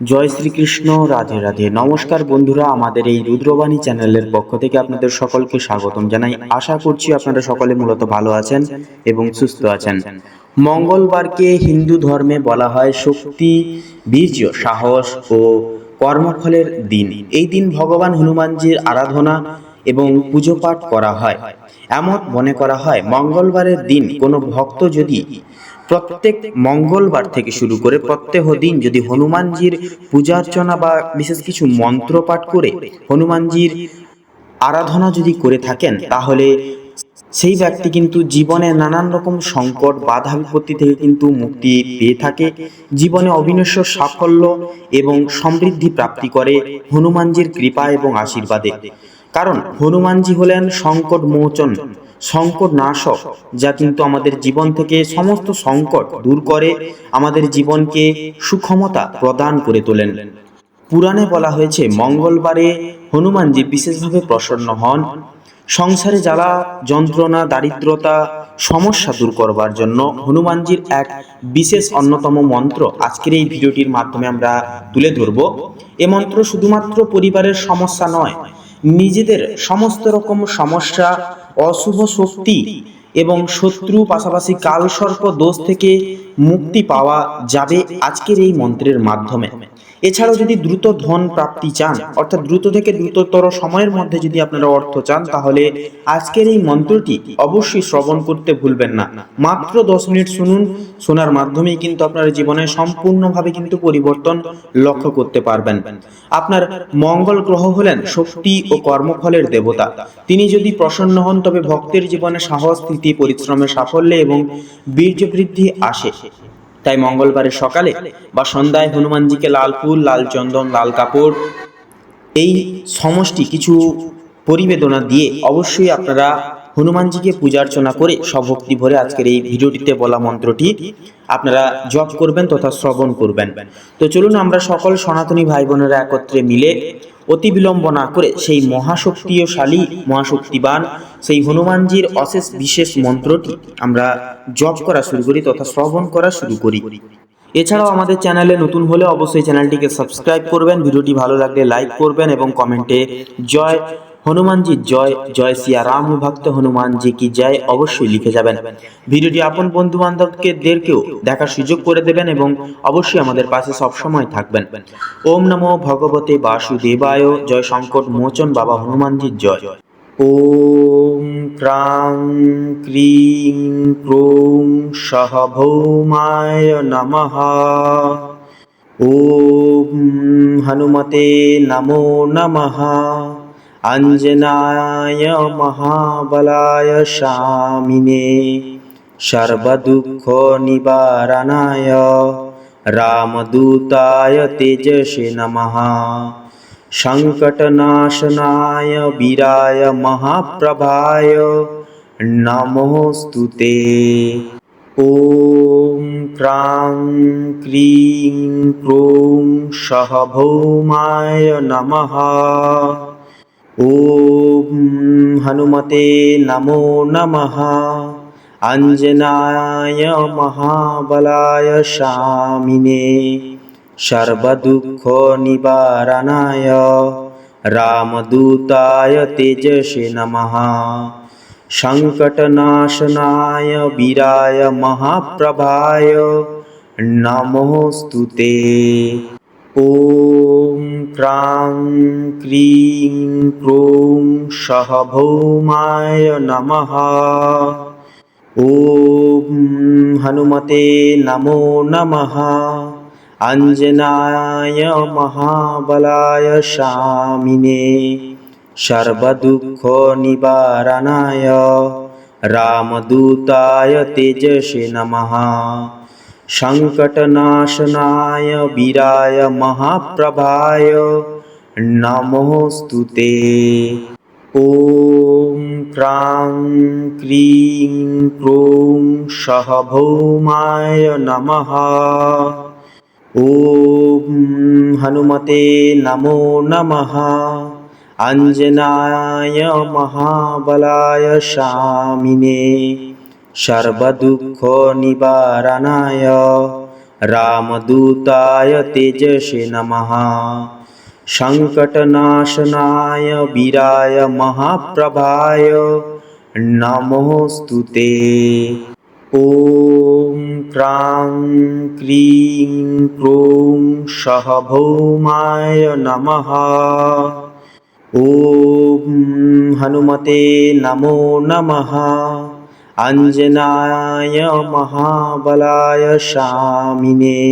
জয় শ্রীকৃষ্ণ। রাধে রাধে। নমস্কার বন্ধুরা, আমাদের এই রুদ্রবাণী চ্যানেলের পক্ষ থেকে আপনাদের সকলকে স্বাগতম জানাই। আশা করছি আপনারা সকলে মূলত ভালো আছেন এবং সুস্থ আছেন। মঙ্গলবারকে হিন্দু ধর্মে বলা হয় শক্তি, বীর্য, সাহস ও কর্মফলের দিন। এই দিন ভগবান হনুমানজির আরাধনা এবং পুজো পাঠ করা হয়। এমন মনে করা হয় মঙ্গলবারের দিন কোনো ভক্ত যদি প্রত্যেক মঙ্গলবার থেকে শুরু করে প্রত্যেক দিন যদি হনুমানজির পূজার্চনা বা বিশেষ কিছু মন্ত্র পাঠ করে হনুমানজির আরাধনা যদি করে থাকেন, তাহলে সেই ব্যক্তি কিন্তু জীবনে নানান রকম সংকট বাধা বিপত্তি থেকে কিন্তু মুক্তি পেয়ে থাকে। জীবনে অবিনশ্বর সাফল্য এবং সমৃদ্ধি প্রাপ্তি করে হনুমানজির কৃপা এবং আশীর্বাদে। কারণ হনুমানজি হলেন সংকট মোচন, সংকট নাশক, যা কিন্তু আমাদের জীবন থেকে সমস্ত সংকট দূর করে, আমাদের জীবনকে সুক্ষমতা প্রদান করে তোলেন। পুরাণে বলা হয়েছে মঙ্গলবারে হনুমানজি বিশেষভাবে প্রসন্ন হন সংসারে জ্বালা যন্ত্রণা দারিদ্রতা সমস্যা দূর করবার জন্য। হনুমানজির এক বিশেষ অন্যতম মন্ত্র আজকের এই ভিডিওটির মাধ্যমে আমরা তুলে ধরব। এ মন্ত্র শুধুমাত্র পরিবারের সমস্যা নয়, নিজেদের সমস্ত রকম সমস্যা, অশুভ শক্তি এবং শত্রু, পাশাপাশি কালসর্প দোষ থেকে মুক্তি পাওয়া যাবে আজকের এই মন্ত্রের মাধ্যমে। এছাড়াও যদি দ্রুত ধন প্রাপ্তি চান, অর্থাৎ দ্রুত থেকে দ্রুততর সময়ের মধ্যে যদি আপনারা অর্থ চান, তাহলে আজকের এই মন্ত্রটি অবশ্যই শ্রবণ করতে ভুলবেন না। মাত্র 10 মিনিট শুনুন, শোনার মাধ্যমেই কিন্তু আপনার জীবনে সম্পূর্ণভাবে কিন্তু পরিবর্তন লক্ষ্য করতে পারবেন। আপনার মঙ্গল গ্রহ হলেন শক্তি ও কর্মফলের দেবতা। তিনি যদি প্রসন্ন হন তবে ভক্তের জীবনে সাহস, স্থিতি, পরিশ্রমের সাফল্য এবং বীর্য বৃদ্ধি আসে। তাই মঙ্গলবারের সকালে বা সন্ধ্যায় হনুমানজিকে লাল ফুল, লাল চন্দন, লাল কাপড় এই সমষ্টি কিছু পরিবেদনা দিয়ে অবশ্যই আপনারা হনুমানজিকে পূজার্চনা করে স্বভক্তি ভরে আজকের এই ভিডিওটিতে বলা মন্ত্রটি আপনারা জপ করবেন তথা শ্রবণ করবেন। তো চলুন আমরা সকল সনাতনী ভাই বোনেরা একত্রে মিলে অতি বিলম্ব না করে সেই মহাশক্তিশালী, মহাশক্তিবান সেই হনুমানজির অশেষ বিশেষ মন্ত্রটি আমরা জপ করা শুরু করি তথা শ্রবণ করা শুরু করি। এছাড়াও আমাদের চ্যানেলে নতুন হলে অবশ্যই চ্যানেলটিকে সাবস্ক্রাইব করবেন, ভিডিওটি ভালো লাগলে লাইক করবেন এবং কমেন্টে জয় হনুমানজি জয়, জয় সিয়া রাম ভক্ত হনুমানজি কি জয় অবশ্যই লিখে যাবেন। ভিডিওটি আপন বন্ধু বান্ধবদেরকেও দেখার সুযোগ করে দেবেন এবং অবশ্যই আমাদের পাশে সবসময় থাকবেন। ওম নমো ভগবতে বাসুদেবায়। জয় সংকট মোচন বাবা হনুমানজির জয়। ওম ক্রাং ক্রিং ক্রোং সহ ভৌমায় নমঃ। ওম হনুমতে নমো নমঃ। অঞ্জনায় মহাবলায় শামিনে সর্বদুঃখ নিবারণায় রামদূতায় তেজসে নমঃ। সংকটনাশনায় বীরায় মহাপ্রভায় নমোস্তুতে। ওম ক্রাং ক্রিং ক্রোং সহ ভৌমায় নমঃ। ওম হনুমতে নমো নমঃ। অঞ্জনায় মহাবলায় শামিনে সর্বদুঃখ নিবারণায় রামদূতায় তেজসে নমঃ। সংকটনাশনায় বীরায় মহাপ্রভায় নমোস্তুতে। ওম ক্রাং ক্রিং ক্রোং সহ ভৌমায় নমঃ। ওম হনুমতে নমো নমঃ। অঞ্জনায় মহাবলায় শামিনে সর্বদুঃখ নিবারণায় রামদূতায় তেজসে নমঃ। সংকটনাশনায় বীরায় মহাপ্রভায় নমোস্তুতে। ওম ক্রাং ক্রিং ক্রোং সহ ভৌমায় নমঃ। ওম হনুমতে নমো নমঃ। অঞ্জনায় মহাবলায় শামিনে সর্বদুঃখ নিবারণায় रामदूताय तेजसे नमः। संकटनाशनाय वीराय महाप्रभाय नमोऽस्तु ते। ॐ क्रां क्रीं क्रूं सः भौमाय नमः। ॐ हनुमते नमो नमः। अंजनाय महाबलाय शामिने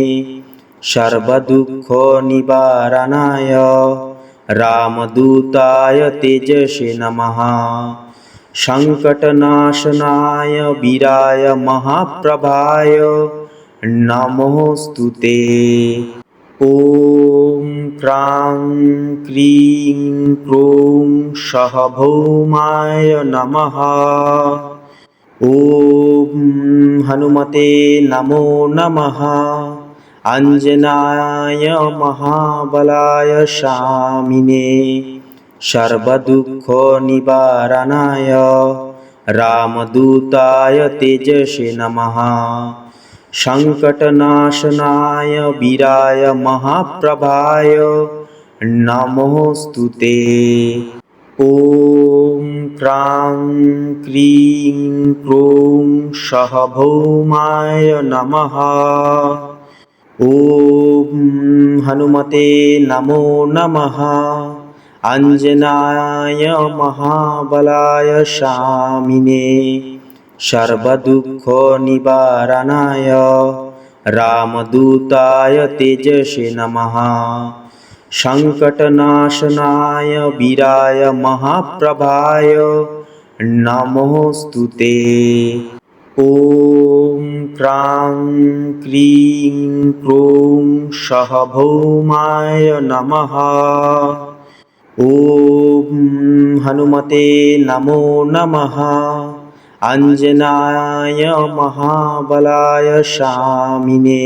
सर्वदुःखनिवारणाय रामदूताय तेजसे नमः। संकटनाशनाय वीराय महाप्रभाय नमोऽस्तु ते। ॐ क्रां क्रीं क्रूं सः भौमाय नमः। ॐ हनुमते नमो नमः। अंजनाय महाबलाय शामिने सर्वदुःखनिवारणाय रामदूताय तेजसे नमः। संकटनाशनाय वीराय महाप्रभाय नमोऽस्तु ते। ॐ क्रां क्रीं क्रूं सः भौमाय नमः। ॐ हनुमते नमो नमः। अंजनाय महाबलाय शामिने सर्वदुःखनिवारणाय रामदूताय तेजसे नमः। संकटनाशनाय वीराय महाप्रभाय नमोऽस्तु ते। ॐ क्रां क्रीं क्रूं सः भौमाय नमः। ॐ हनुमते नमो नमः। अंजनाय महाबलाय शामिने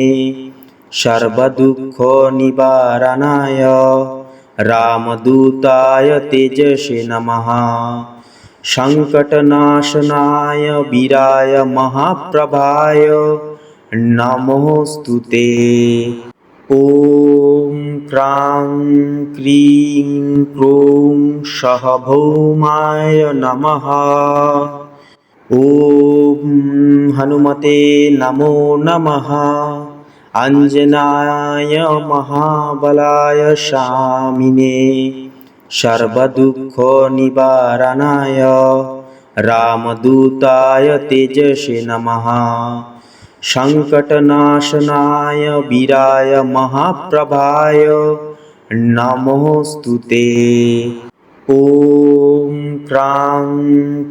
सर्वदुःखनिवारणाय रामदूताय तेजसे नमः। संकटनाशनाय वीराय महाप्रभाय नमोऽस्तु ते। ॐ क्रां क्रीं क्रूं सः भौमाय नमः। ॐ हनुमते नमो नमः। अंजनाय महाबलाय शामिने सर्वदुःखनिवारणाय रामदूताय तेजसे नमः। संकटनाशनाय वीराय महाप्रभाय नमोऽस्तु ते। ॐ क्रां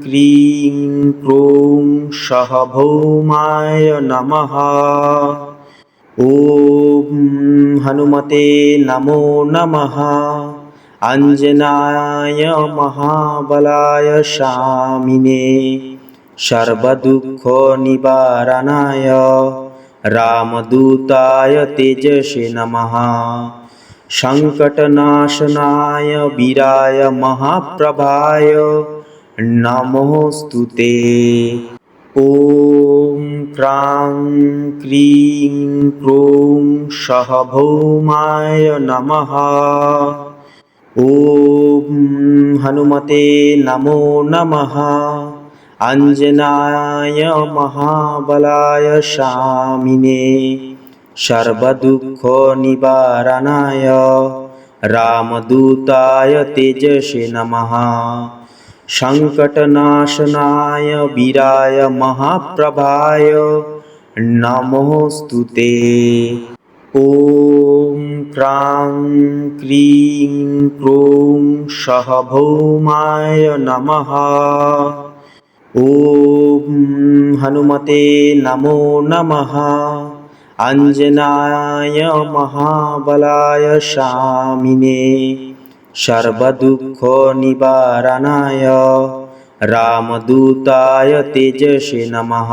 क्रीं क्रूं सः भौमाय नमः। ॐ हनुमते नमो नमः। अंजनाय महाबलाय शामिने सर्वदुःखनिवारणाय रामदूताय तेजसे नमः। संकटनाशनाय वीराय महाप्रभाय नमोऽस्तु ते। ॐ क्रां क्रीं क्रूं सः भौमाय नमः। ॐ हनुमते नमो नमः। अंजनाय महाबलाय शामिने सर्वदुःखनिवारणाय रामदूताय तेजसे नमः। संकटनाशनाय वीराय महाप्रभाय नमोऽस्तु ते। ॐ क्रां क्रीं क्रूं सः भौमाय नमः। ॐ हनुमते नमो नमः। अंजनाय महाबलाय शामिने सर्वदुःखनिवारणाय रामदूताय तेजसे नमः।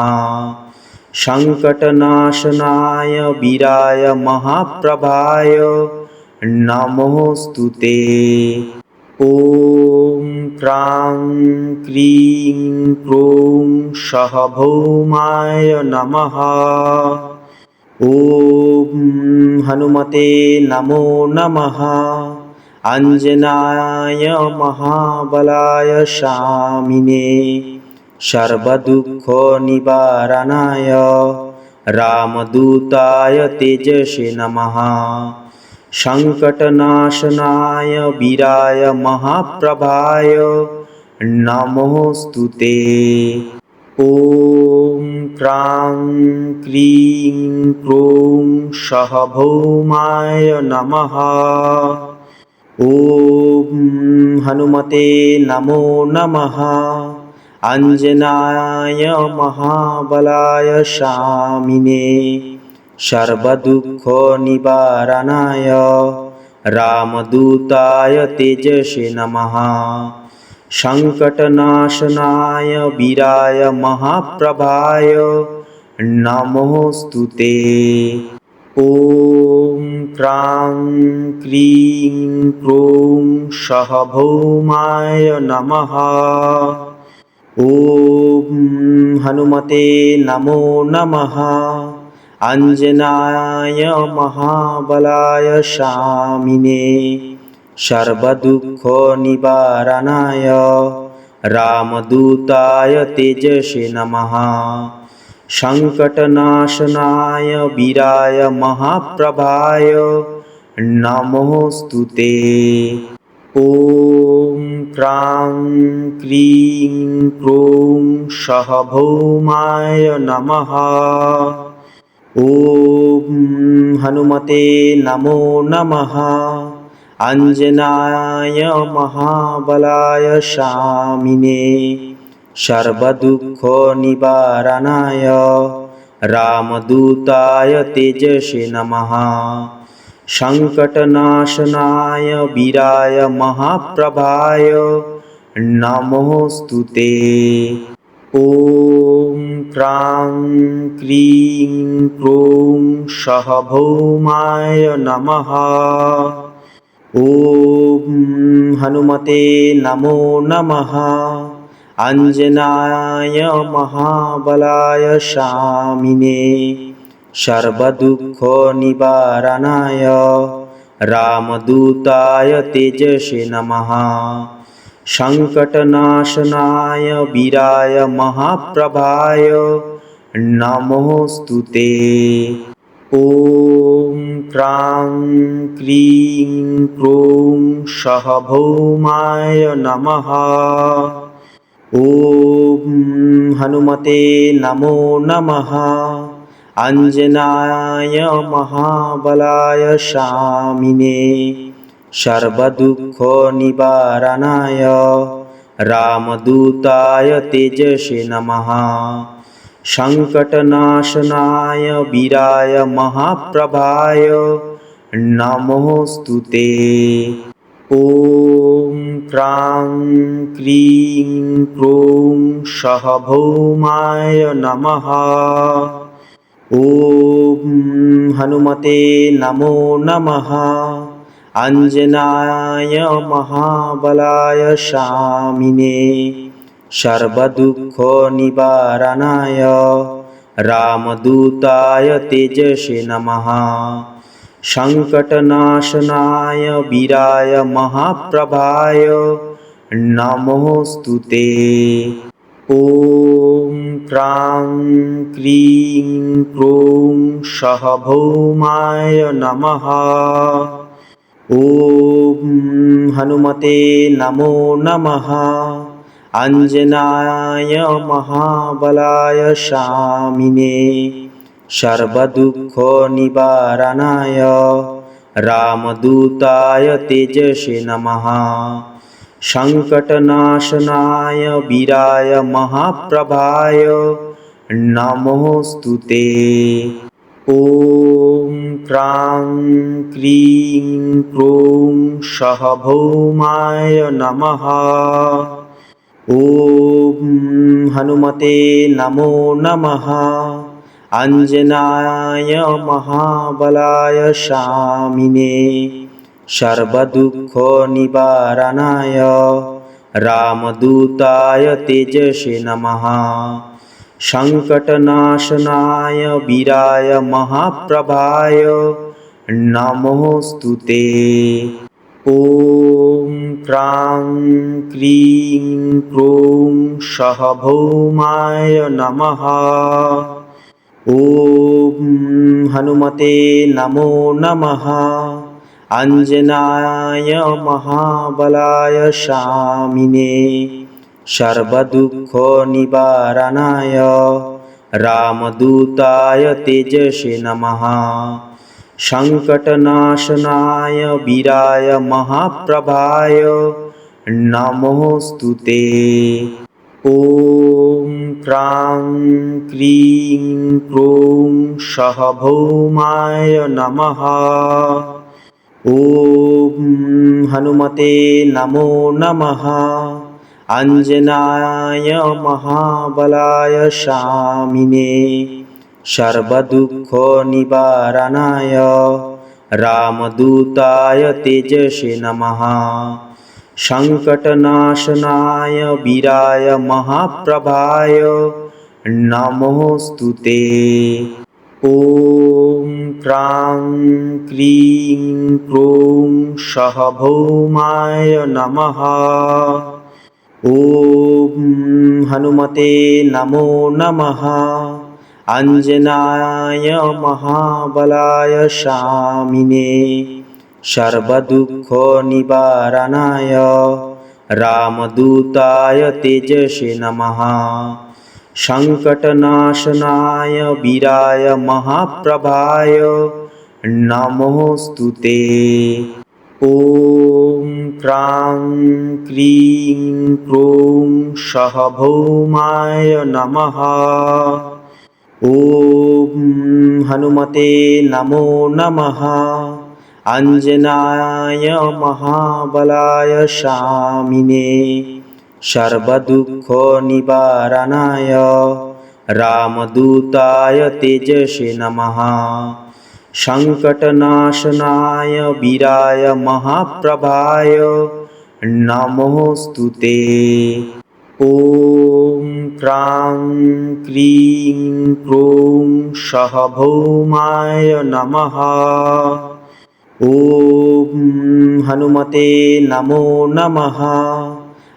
संकटनाशनाय वीराय महाप्रभाय नमोऽस्तु ते। ॐ क्रां क्रीं क्रूं सः भौमाय नमः। ॐ हनुमते नमो नमः। अंजनाय महाबलाय शामिने सर्वदुःखनिवारणाय रामदूताय तेजसे नमः। संकटनाशनाय वीराय महाप्रभाय नमोस्तुते। ॐ क्रां क्रीं क्रूं सः भौमाय नमः। ॐ हनुमते नमो नमः। अंजनाय महाबलाय शामिने सर्वदुःखनिवारणाय रामदूताय तेजसे नमः। संकटनाशनाय वीराय महाप्रभाय नमोस्तुते। ॐ क्रां क्रीं क्रूं सः भौमाय नमः। ॐ हनुमते नमो नमः। अंजनाय महाबलाय शामिने सर्वदुःखनिवारणाय रामदूताय तेजसे नमः। संकटनाशनाय वीराय महाप्रभाय नमोस्तुते। ॐ क्रां क्रीं क्रूं सः भौमाय नमः। ॐ हनुमते नमो नमः। अंजनाय महाबलाय शामिने सर्वदुःखनिवारणाय रामदूताय तेजसे नमः। संकटनाशनाय वीराय महाप्रभाय नमोस्तुते। ॐ क्रां क्रीं क्रूं सः भौमाय नमः। ॐ हनुमते नमो नमः। अंजनाय महाबलाय शामिने सर्वदुःखनिवारणाय रामदूताय तेजसे नमः। संकटनाशनाय वीराय महाप्रभाय नमोस्तुते। ॐ क्रां क्रीं क्रूं सः भौमाय नमः। ॐ हनुमते नमो नमः। अंजनाय महाबलाय शामिने सर्वदुःखनिवारणाय रामदूताय तेजसे नमः। संकटनाशनाय वीराय महाप्रभाय नमोस्तुते। ॐ क्रां क्रीं क्रूं सः भौमाय नमः। ॐ हनुमते नमो नमः। अंजनाय महाबलाय शामिने सर्वदुःखनिवारणाय रामदूताय तेजसे नमः। संकटनाशनाय वीराय महाप्रभाय नमोस्तुते। ॐ क्रां क्रीं क्रूं सः भौमाय नमः। ॐ हनुमते नमो नमः। अंजनाय महाबलाय शामिने सर्वदुःखनिवारणाय रामदूताय तेजसे नमः। संकटनाशनाय वीराय महाप्रभाय नमोस्तुते। ॐ क्रां क्रीं क्रूं सः भौमाय नमः। ॐ हनुमते नमो नमः। अंजनाय महाबलाय शामिने सर्वदुःखनिवारणाय रामदूताय तेजसे नमः। संकटनाशनाय वीराय महाप्रभाय नमोस्तुते। ॐ क्रां क्रीं क्रूं सः भौमाय नमः। ॐ हनुमते नमो नमः। अंजनाय महाबलाय शामिने सर्वदुःखनिवारणाय रामदूताय तेजसे नमः। संकटनाशनाय वीराय महाप्रभाय नमोस्तुते। ॐ क्रां क्रीं क्रूं सः भौमाय नमः। ॐ हनुमते नमो नमः। अंजनाय महाबलाय शामिने सर्वदुःखनिवारणाय रामदूताय तेजसे नमः। संकटनाशनाय वीराय महाप्रभाय नमोस्तुते। ॐ क्रां क्रीं क्रूं सः भौमाय नमः। ॐ हनुमते नमो नमः। अंजनाय महाबलाय शामिने सर्वदुःखनिवारणाय रामदूताय तेजसे नमः। संकटनाशनाय वीराय महाप्रभाय नमोस्तुते। ॐ क्रां क्रीं क्रूं सः भौमाय नमः। ॐ हनुमते नमो नमः। अंजनाय महाबलाय शामिने सर्वदुःखनिवारणाय रामदूताय तेजसे नमः। संकटनाशनाय वीराय महाप्रभाय नमोस्तुते। ॐ क्रां क्रीं क्रूं सः भौमाय नमः। ॐ हनुमते नमो नमः।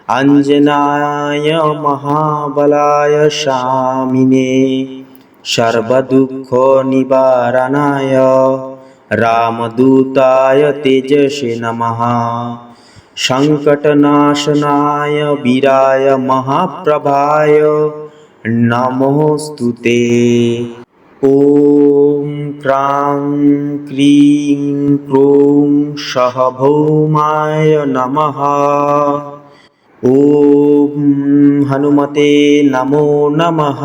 अंजनाय महाबलाय शामिने सर्वदुःखनिवारणाय रामदूताय तेजसे नमः। संकटनाशनाय वीराय महाप्रभाय नमोस्तुते। ॐ क्रां क्रीं क्रूं सः भौमाय नमः। ॐ हनुमते नमो नमः।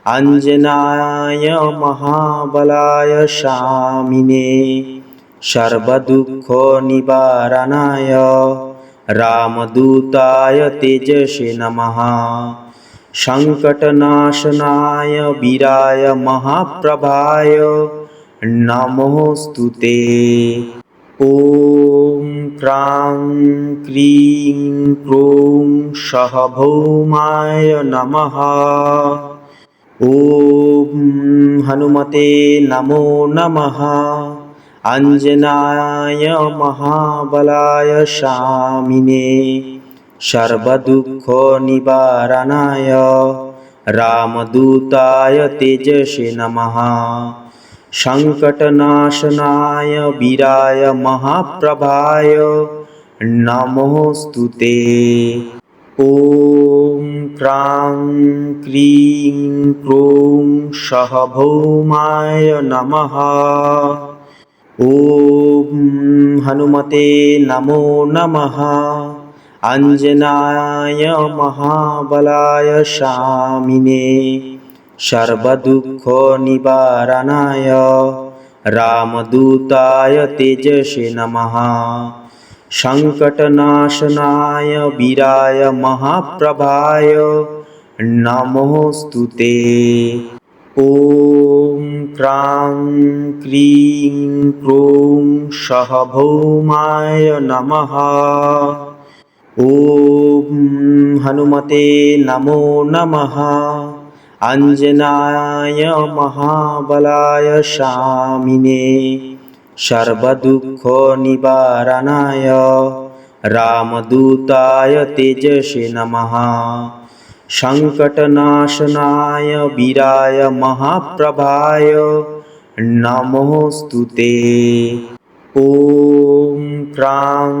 अंजनाय महाबलाय शामिने सर्वदुःखनिवारणाय रामदूताय तेजसे नमः। संकटनाशनाय वीराय महाप्रभाय नमोस्तुते। ॐ क्रां क्रीं क्रूं सः भौमाय नमः। ॐ हनुमते नमो नमः। अंजनाय महाबलाय शामिने सर्वदुःखनिवारणाय रामदूताय तेजसे नमः। संकटनाशनाय वीराय महाप्रभाय नमोस्तुते। ॐ क्रां क्रीं क्रूं सः भौमाय नमः। ॐ हनुमते नमो नमः। अंजनाय महाबलाय शामिने सर्वदुःखनिवारणाय रामदूताय तेजसे नमः। संकटनाशनाय वीराय महाप्रभाय नमोस्तुते। ॐ क्रां क्रीं क्रूं सः भौमाय नमः। ॐ हनुमते नमो नमः। अंजनाय महाबलाय शामिने सर्वदुःख निवारणाय रामदूताय तेजसे नमः। संकटनाशनाय वीराय महाप्रभाय नमोस्तुते। ॐ क्रां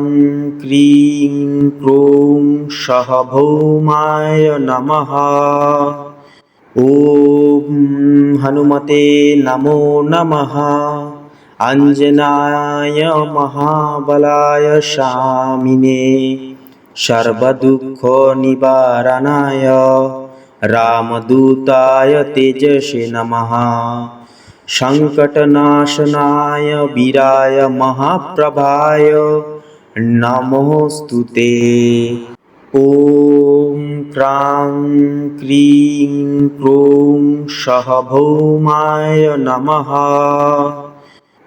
क्रीं क्रूं सः भौमाय नमः। ॐ हनुमते नमो नमः। अंजनाय महाबलाय शामिने सर्वदुःख निवारणाय रामदूताय तेजसे नमः। संकटनाशनाय वीराय महाप्रभाय नमोस्तुते। ॐ क्रां क्रीं क्रूं सः भौमाय नमः।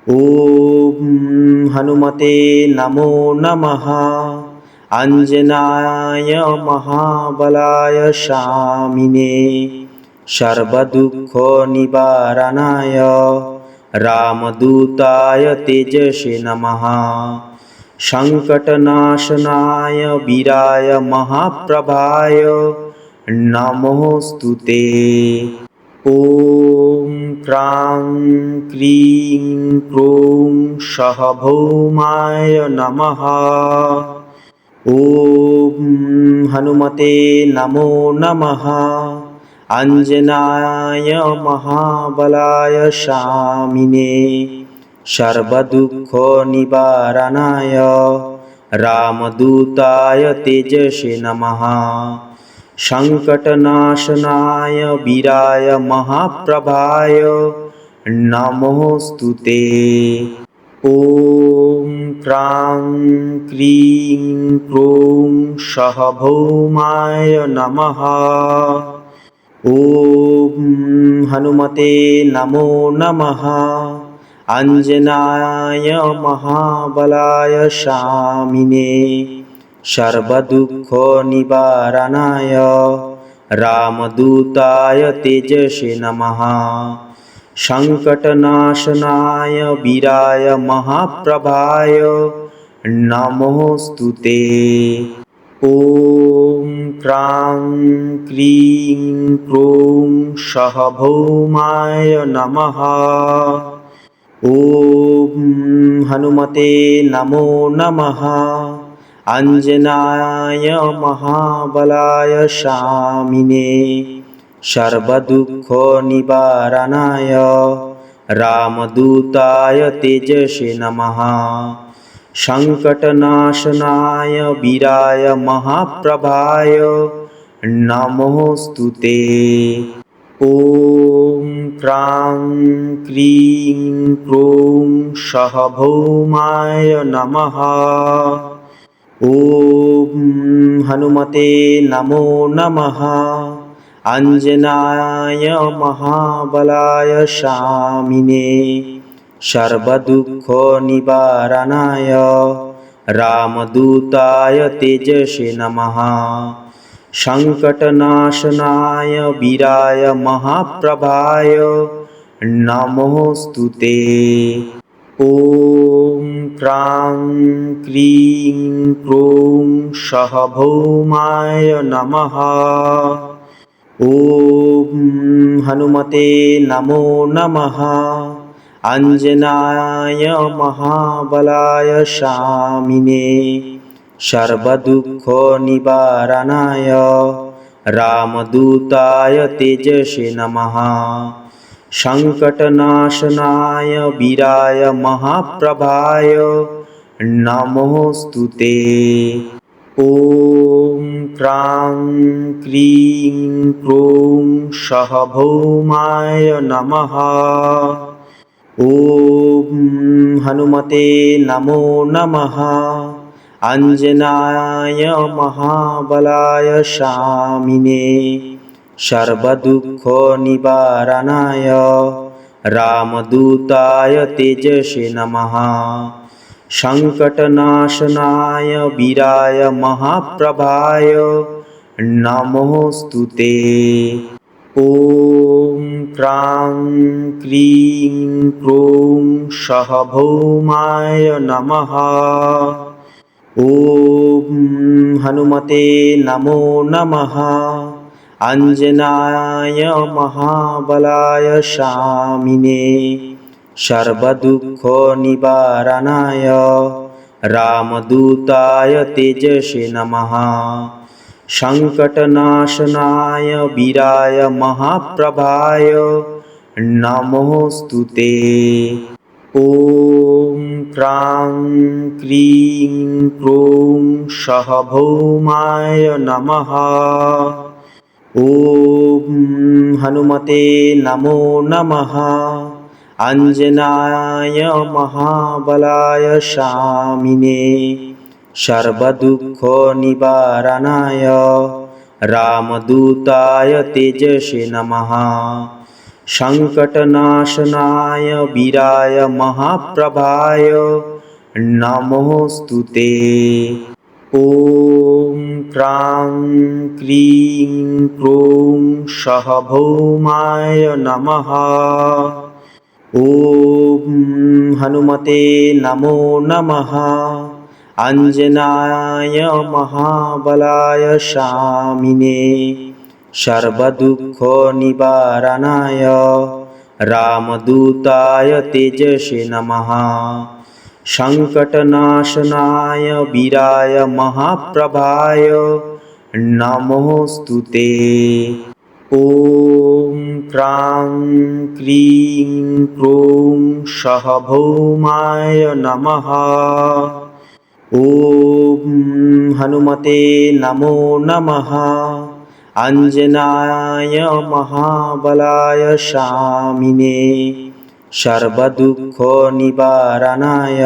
ॐ हनुमते नमो नमः। अंजनाय महाबलाय शामिने सर्वदुःख निवारणाय रामदूताय तेजसे नमः। संकटनाशनाय वीराय महाप्रभाय नमोस्तुते। ॐ क्रां क्रीं क्रूं सः भौमाय नमः। ॐ हनुमते नमो नमः। अंजनाय महाबलाय शामिने सर्वदुःख निवारणाय रामदूताय तेजसे नमः। संकटनाशनाय वीराय महाप्रभाय नमोस्तुते। ॐ क्रां क्रीं क्रूं सः भौमाय नमः। ॐ हनुमते नमो नमः। अंजनाय महाबलाय शामिने सर्वदुःख निवारणाय रामदूताय तेजसे नमः। संकटनाशनाय वीराय महाप्रभाय नमोस्तुते। ॐ क्रां क्रीं क्रूं सः भौमाय नमः। ॐ हनुमते नमो नमः। अंजनाय महाबलाय शामिने सर्वदुःख निवारणाय रामदूताय तेजसे नमः। संकटनाशनाय वीराय महाप्रभाय नमोस्तुते। ॐ क्रां क्रीं क्रूं सः भौमाय नमः। ॐ हनुमते नमो नमः। अंजनाय महाबलाय शामिने सर्वदुःख निवारणाय रामदूताय तेजसे नमः। संकटनाशनाय वीराय महाप्रभाय नमोस्तुते। ॐ क्रां क्रीं क्रूं सः भौमाय नमः। ॐ हनुमते नमो नमः। अंजनाय महाबलाय शामिने सर्वदुःख निवारणाय रामदूताय तेजसे नमः। संकटनाशनाय वीराय महाप्रभाय नमोस्तुते। ॐ क्रां क्रीं क्रूं सः भौमाय नमः। ॐ हनुमते नमो नमः। अंजनाय महाबलाय शामिने सर्वदुःख निवारणाय रामदूताय तेजसे नमः। संकटनाशनाय वीराय महाप्रभाय नमोस्तुते। ॐ क्रां क्रीं क्रूं सः भौमाय नमः। ॐ हनुमते नमो नमः। अञ्जनाय महाबलाय शामिने सर्वदुःखनिवारणाय रामदूताय तेजसे नमः। संकटनाशनाय वीराय महाप्रभाय नमोस्तुते। ॐ क्रां क्रीं क्रूं सः भौमाय नमः। ॐ हनुमते नमो नमः। अञ्जनाय महाबलाय शामिने सर्वदुःखनिवारणाय रामदूताय तेजसे नमः। संकटनाशनाय वीराय महाप्रभाय नमोस्तुते। ॐ क्रां क्रीं क्रूं सः भौमाय नमः। ॐ हनुमते नमो नमः। अञ्जनाय महाबलाय शामिने सर्वदुःखनिवारणाय रामदूताय तेजसे नमः। संकटनाशनाय वीराय महाप्रभाय नमोस्तुते। ॐ क्रां क्रीं क्रूं सः भौमाय नमः। ॐ हनुमते नमो नमः। अञ्जनाय महाबलाय शामिने सर्वदुःखनिवारणाय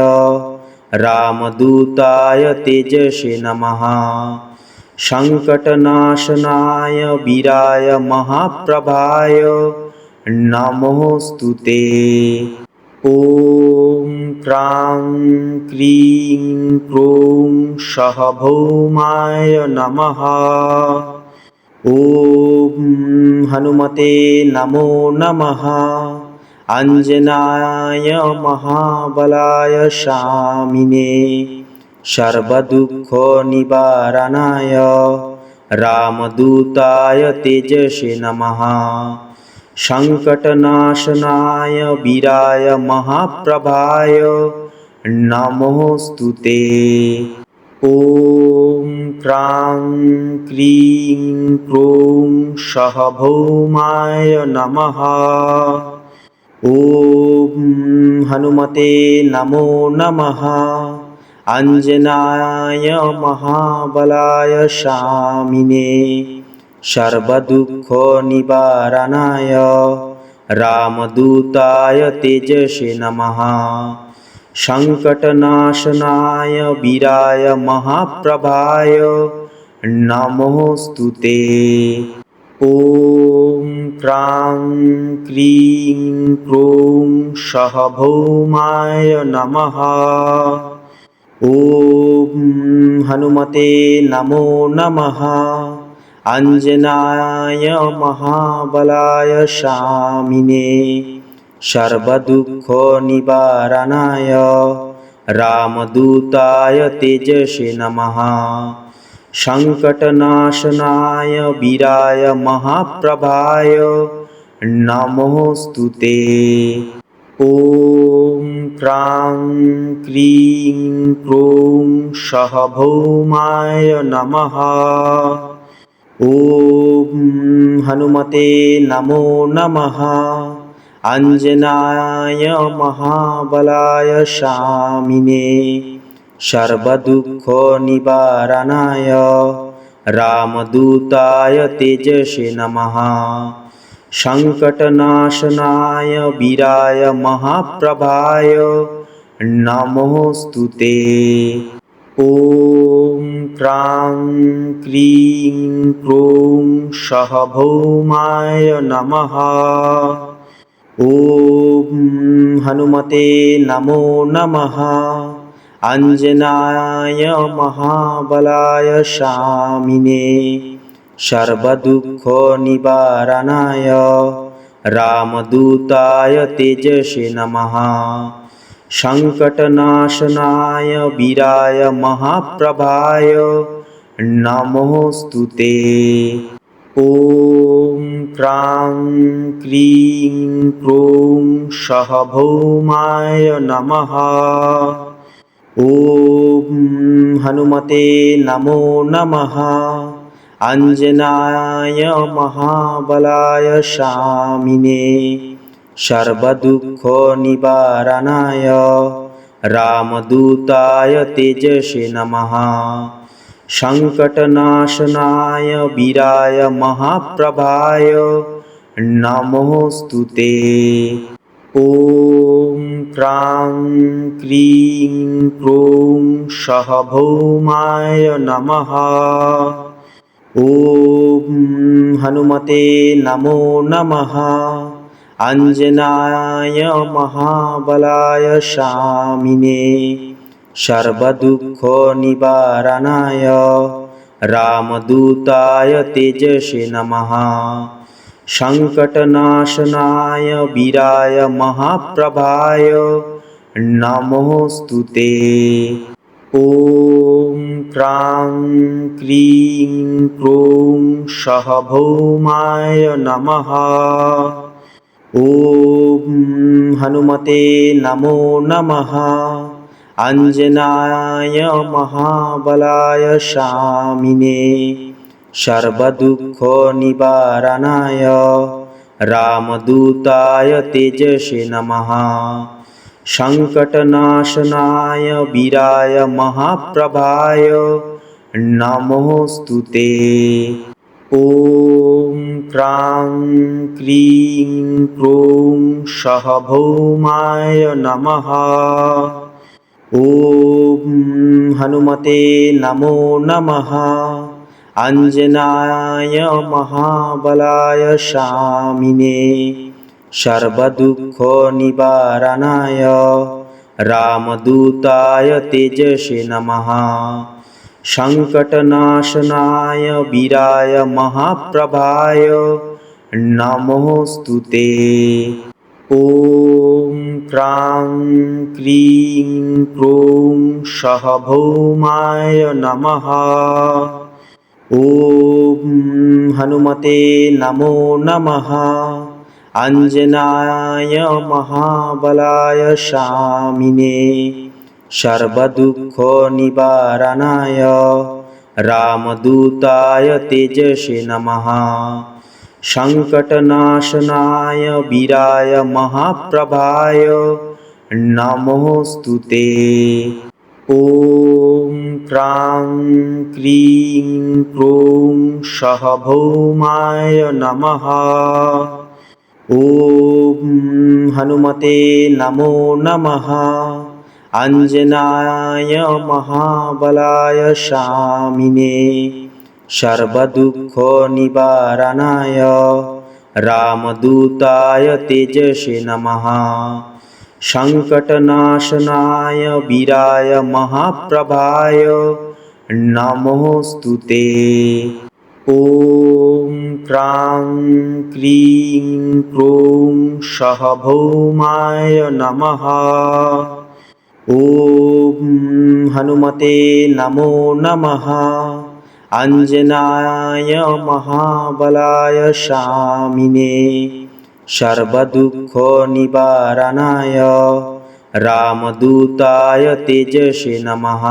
रामदूताय तेजसे नमः। संकटनाशनाय वीराय महाप्रभाय नमोस्तुते। ॐ क्रां क्रीं क्रूं सः भौमाय नमः। ॐ हनुमते नमो नमः। अञ्जनाय महाबलाय शामिने सर्वदुःखनिवारणाय रामदूताय तेजसे नमः। संकटनाशनाय वीराय महाप्रभाय नमोस्तुते। ॐ क्रां क्रीं क्रूं सः भौमाय नमः। ॐ हनुमते नमो नमः। अञ्जनाय महाबलाय शामिने सर्वदुःखनिवारणाय रामदूताय तेजसे नमः। संकटनाशनाय वीराय महाप्रभाय नमोस्तुते। ॐ क्रां क्रीं क्रूं सः भौमाय नमः। ॐ हनुमते नमो नमः। अञ्जनाय महाबलाय शामिने सर्वदुःखनिवारणाय रामदूताय तेजसे नमः। संकटनाशनाय वीराय महाप्रभाय नमोस्तुते। ॐ क्रां क्रीं क्रूं सः भौमाय नमः। ॐ हनुमते नमो नमः। अञ्जनाय महाबलाय शामिने सर्वदुःखनिवारणाय रामदूताय तेजसे नमः। संकटनाशनाय वीराय महाप्रभाय नमोस्तुते। ॐ क्रां क्रीं क्रूं सः भौमाय नमः। ॐ हनुमते नमो नमः। अञ्जनाय महाबलाय शामिने सर्वदुःख निवारणाय रामदूताय तेजसे नमः। संकटनाशनाय वीराय महाप्रभाय नमोस्तुते। ॐ क्रां क्रीं क्रूं सः भौमाय नमः। ॐ हनुमते नमो नमः। अंजनाय महाबलाय स्वामिने सर्वदुःख निवारणाय रामदूताय तेजसे नमः। संकटनाशनाय वीराय महाप्रभाय नमोस्तुते। ॐ क्रां क्रीं क्रूं सः भौमाय नमः। ॐ हनुमते नमो नमः। अंजनाय महाबलाय स्वामिने सर्वदुःख निवारणाय रामदूताय तेजसे नमः। संकटनाशनाय वीराय महाप्रभाय नमोस्तुते। ॐ क्रां क्रीं क्रूं सः भौमाय नमः। ॐ हनुमते नमो नमः। अंजनाय महाबलाय स्वामिने सर्वदुःख निवारणाय रामदूताय तेजसे नमः। संकटनाशनाय वीराय महाप्रभाय नमोस्तुते। ॐ क्रां क्रीं क्रूं सः भौमाय नमः। ॐ हनुमते नमो नमः। अंजनाय महाबलाय स्वामिने सर्वदुःख निवारणाय रामदूताय तेजसे नमः। संकटनाशनाय वीराय महाप्रभाय नमोस्तुते। ॐ क्रां क्रीं क्रूं सः भौमाय नमः। ॐ हनुमते नमो नमः। अंजनाय महाबलाय स्वामिने सर्वदुःख निवारणाय रामदूताय तेजसे नमः। संकटनाशनाय वीराय महाप्रभाय नमोस्तुते। ॐ क्रां क्रीं क्रूं सः भौमाय नमः। ॐ हनुमते नमो नमः। अंजनाय महाबलाय स्वामिने सर्वदुःख निवारणाय रामदूताय तेजसे नमः। संकटनाशनाय वीराय महाप्रभाय नमोस्तुते। ॐ क्रां क्रीं क्रूं सः भौमाय नमः। ॐ हनुमते नमो नमः। अंजनाय महाबलाय स्वामिने सर्वदुःख निवारणाय रामदूताय तेजसे नमः।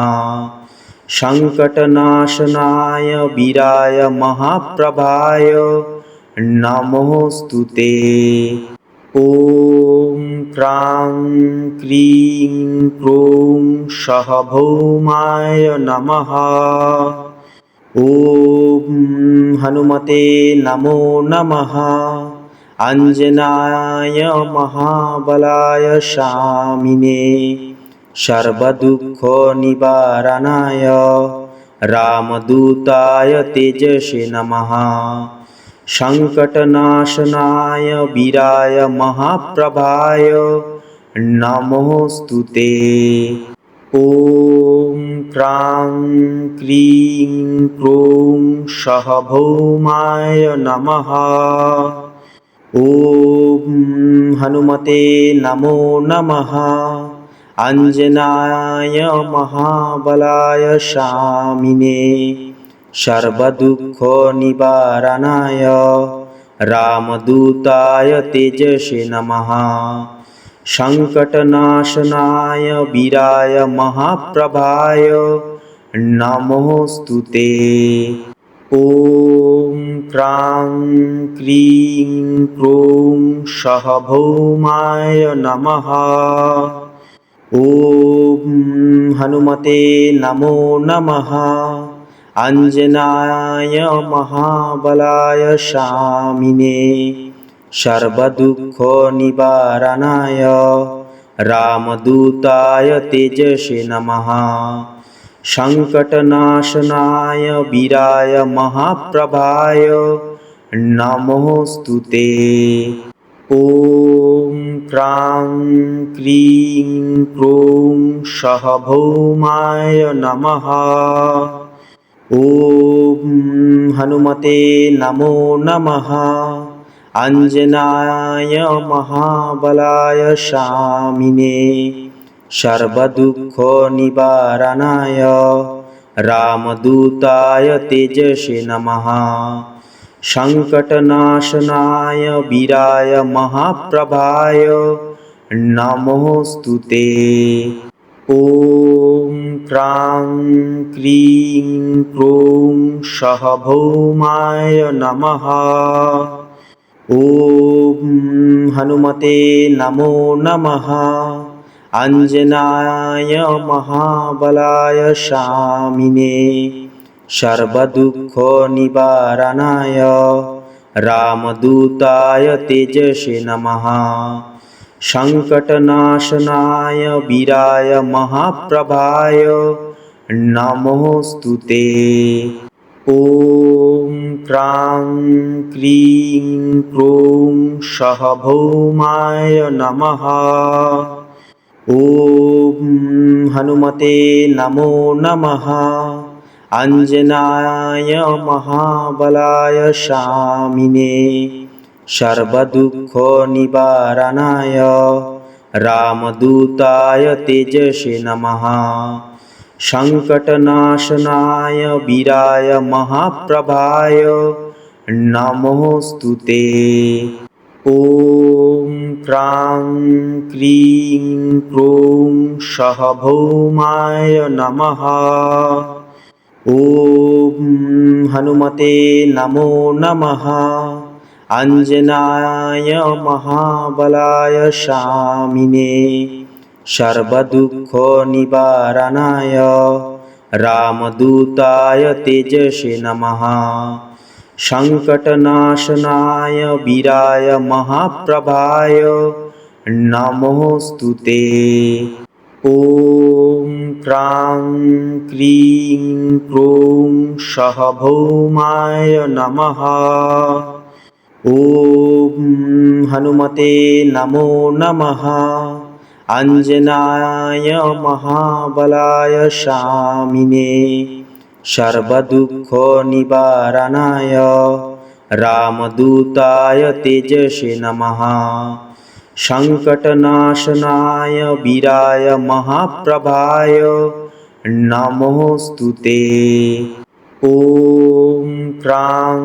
संकटनाशनाय वीराय महाप्रभाय नमोस्तुते। ॐ क्रां क्रीं क्रूं सः भौमाय नमः। ॐ हनुमते नमो नमः। अंजनाय महाबलाय स्वामिने सर्वदुःख निवारणाय रामदूताय तेजसे नमः। संकटनाशनाय वीराय महाप्रभाय नमोस्तुते। ॐ क्रां ক্রিং ক্রোং সহ ভৌমায় নমঃ। ওম হনুমতে নমো নমঃ। অঞ্জনায় মহাবলায় স্বামিনে সর্বদুঃখ নিবারণায় রামদূতায় তেজসে নমঃ। সংকটনাশনায় বীরায় মহাপ্রভায় নমোস্তুতে। ওম ক্রাং ক্রিং ক্রোং সহ ভৌমায় নমঃ। ওম হনুমতে নমো নমঃ। অঞ্জনায় মহাবলায় স্বামিনে সর্বদুঃখ নিবারণায় রামদূতায় তেজসে নমঃ। সংকটনাশনায় বীরায় মহাপ্রভায় নমোস্তুতে। ওম ক্রাং ক্রিং ক্রোং সহ ভৌমায় নমঃ। ওম হনুমতে নমো নমঃ। অঞ্জনায় মহাবলায় স্বামিনে সর্বদুঃখ নিবারণায় রামদূতায় তেজসে নমঃ। সংকটনাশনায় বীরায় মহাপ্রভায় নমোস্তুতে। ওম ক্রাং ক্রিং ক্রোং সহ ভৌমায় নমঃ। ওম হনুমতে নমো নমঃ। অঞ্জনায় মহাবলায় স্বামিনে সর্বদুঃখ নিবারণায় রামদূতায় তেজসে নমঃ। সংকটনাশনায় বীরায় মহাপ্রভায় নমোস্তুতে। ওম ক্রাং ক্রিং ক্রোং সহ ভৌমায় নমঃ। ওম হনুমতে নমো নমঃ। অঞ্জনায় মহাবলায় স্বামিনে সর্বদুঃখ নিবারণায় রামদূতায় তেজসে নমঃ। সংকটনাশনায় বীরায় মহাপ্রভায় নমোস্তুতে। ওম ক্রাং ক্রিং ক্রোং সহ ভৌমায় নমঃ। ওম হনুমতে নমো নমঃ। অঞ্জনায় মহাবলায় স্বামিনে সর্বদুঃখ নিবারণায় রামদূতায় তেজসে নমঃ। সংকটনাশনায় বীরায় মহাপ্রভায় নমোস্তুতে। ওম ক্রাং ক্রিং ক্রোং সহ ভৌমায় নমঃ। ওম হনুমতে নমো নমঃ। অঞ্জনায় মহাবলায় স্বামিনে সর্বদুঃখ নিবারণায় রামদূতায় তেজসে নমঃ। সংকটনাশনায় বীরায় মহাপ্রভায় নমোস্তুতে। ওম ক্রাং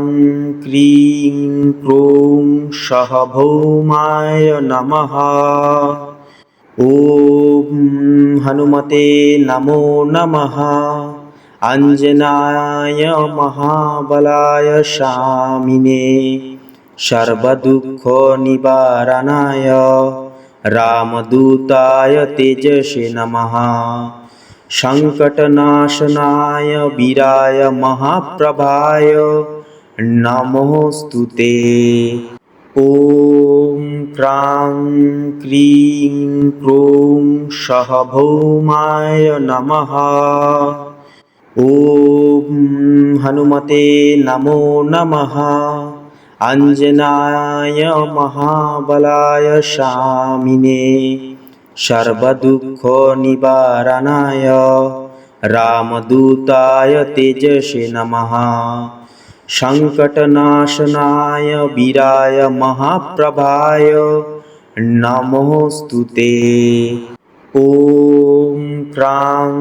ক্রিং ক্রোং সহ ভৌমায় নমঃ। ওম হনুমতে নমো নমঃ। অঞ্জনায় মহাবলায় স্বামিনে সর্বদুঃখ নিবারণায় রামদূতায় তেজসে নমঃ। সংকটনাশনায় বীরায় মহাপ্রভায় নমোস্তুতে। ওম ক্রাং ক্রিং ক্রোং সহ ভৌমায় নমঃ। ওম হনুমতে নমো নমঃ। অঞ্জনায় মহাবলায় স্বামিনে সর্বদুঃখ নিবারণায় रामदूताय तेजसे नमः। संकटनाशनाय वीराय महाप्रभाय नमोस्तुते। ॐ क्रां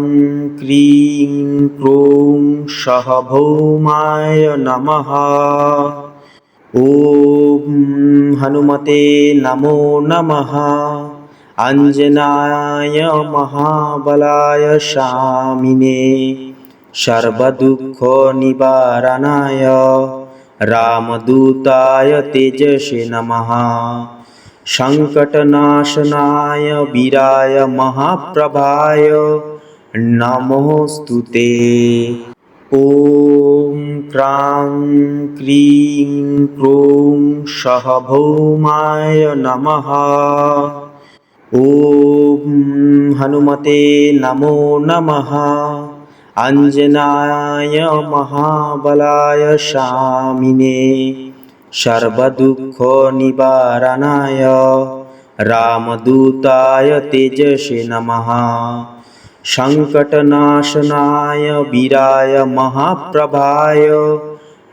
क्रीं क्रूं सः भौमाय नमः। ॐ हनुमते नमो नमः। अंजनाय महाबलाय शामिने सर्वदुःखनिवारणाय रामदूताय तेजसे नमः। संकटनाशनाय वीराय महाप्रभाय नमोस्तुते। ॐ क्रां क्रीं क्रूं सः भौमाय नमः। ॐ हनुमते नमो नमः। अंजनाय महाबलाय शामिने सर्वदुःखनिवारणाय रामदूताय तेजसे नमः। संकटनाशनाय वीराय महाप्रभाय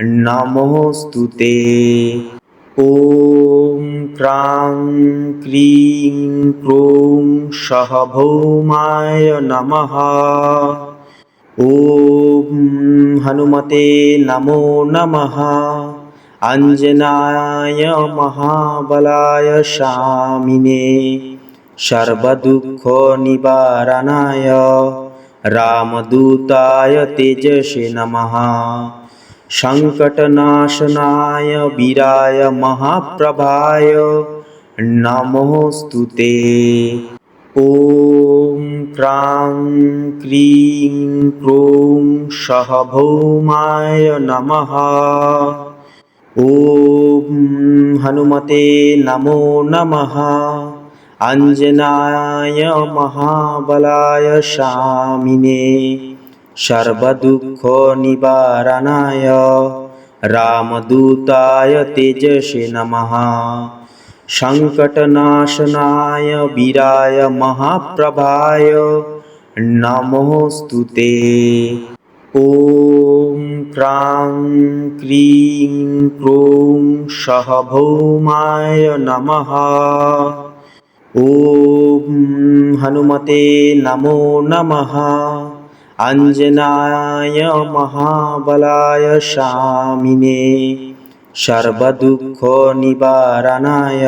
नमोस्तुते। ॐ क्रां क्रीं क्रूं सः भौमाय नमः। ॐ हनुमते नमो नमः। अंजनाय महाबलाय शामिने सर्वदुःखनिवारणाय रामदूताय तेजसे नमः। संकटनाशनाय वीराय महाप्रभाय नमोस्तुते। ॐ क्रां क्रीं क्रूं सः भौमाय नमः। ॐ हनुमते नमो नमः। अंजनाय महाबलाय शामिने सर्वदुःखनिवारणाय रामदूताय तेजसे नमः। संकटनाशनाय वीराय महाप्रभाय नमोस्तुते। ॐ क्रां क्रीं क्रूं सः भौमाय नमः। ॐ हनुमते नमो नमः। अंजनाय महाबलाय शामिने सर्वदुःखनिवारणाय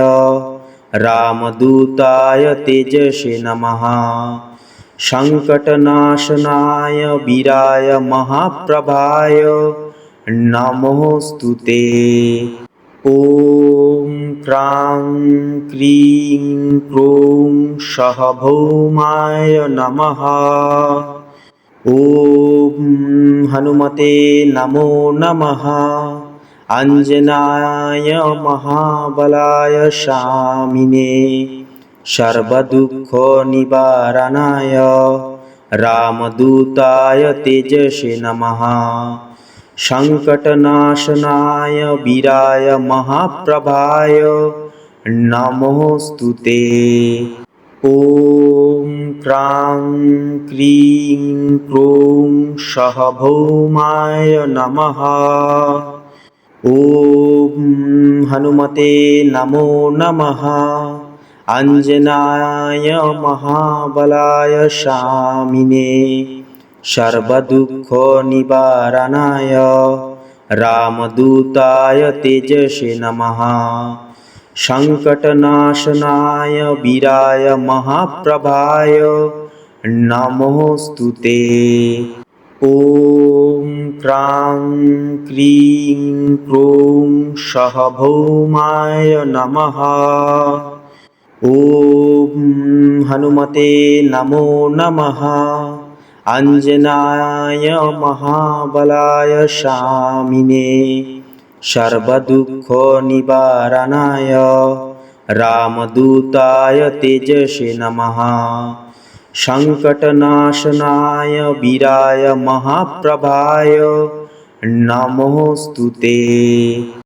रामदूताय तेजसे नमः। संकटनाशनाय वीराय महाप्रभाय नमोस्तुते। ॐ क्रां क्रीं क्रूं सः भौमाय नमः। ॐ हनुमते नमो नमः। अंजनाय महाबलाय शामिने सर्वदुःखनिवारणाय रामदूताय तेजसे नमः। संकटनाशनाय वीराय महाप्रभाय नमोस्तुते। ॐ क्रां क्रीं क्रूं सः भौमाय नमः। ॐ हनुमते नमो नमः। अंजनाय महाबलाय शामिने सर्वदुःखनिवारणाय रामदूताय तेजसे नमः। संकटनाशनाय वीराय महाप्रभाय नमोस्तुते। ॐ क्रां क्रीं क्रूं सः भौमाय नमः। ॐ हनुमते नमो नमः। अंजनाय महाबलाय शामिने सर्वदुःखनिवारणाय रामदूताय तेजसे नमः। संकटनाशनाय वीराय महाप्रभाय नमोस्तुते।